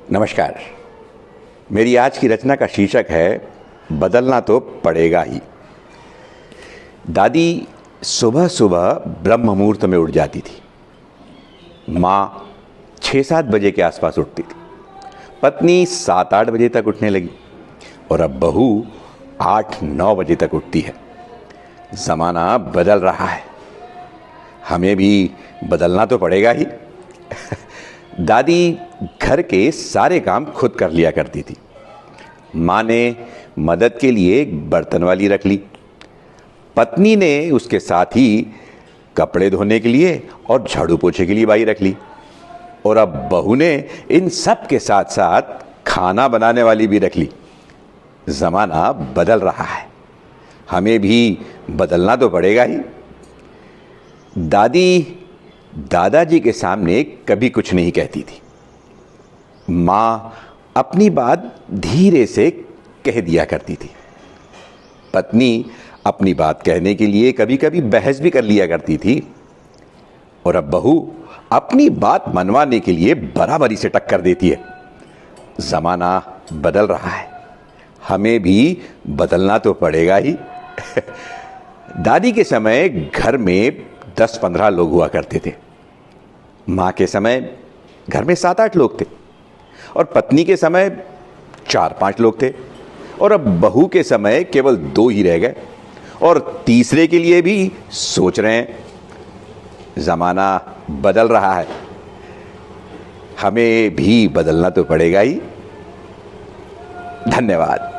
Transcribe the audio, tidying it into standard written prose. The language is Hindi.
नमस्कार। मेरी आज की रचना का शीर्षक है बदलना तो पड़ेगा ही। दादी सुबह सुबह ब्रह्म मुहूर्त में उठ जाती थी। माँ 6-7 बजे के आसपास उठती थी। पत्नी 7-8 बजे तक उठने लगी और अब बहू 8-9 बजे तक उठती है। ज़माना बदल रहा है, हमें भी बदलना तो पड़ेगा ही। दादी घर के सारे काम खुद कर लिया करती थी। माँ ने मदद के लिए एक बर्तन वाली रख ली। पत्नी ने उसके साथ ही कपड़े धोने के लिए और झाड़ू पोछे के लिए बाई रख ली। और अब बहू ने इन सब के साथ साथ खाना बनाने वाली भी रख ली। ज़माना बदल रहा है, हमें भी बदलना तो पड़ेगा ही। दादी दादाजी के सामने कभी कुछ नहीं कहती थी। माँ अपनी बात धीरे से कह दिया करती थी। पत्नी अपनी बात कहने के लिए कभी कभी बहस भी कर लिया करती थी। और अब बहू अपनी बात मनवाने के लिए बराबरी से टक्कर देती है। ज़माना बदल रहा है, हमें भी बदलना तो पड़ेगा ही। दादी के समय घर में 10-15 लोग हुआ करते थे। माँ के समय घर में 7-8 लोग थे और पत्नी के समय 4-5 लोग थे। और अब बहू के समय केवल 2 ही रह गए और तीसरे के लिए भी सोच रहे हैं। ज़माना बदल रहा है, हमें भी बदलना तो पड़ेगा ही। धन्यवाद।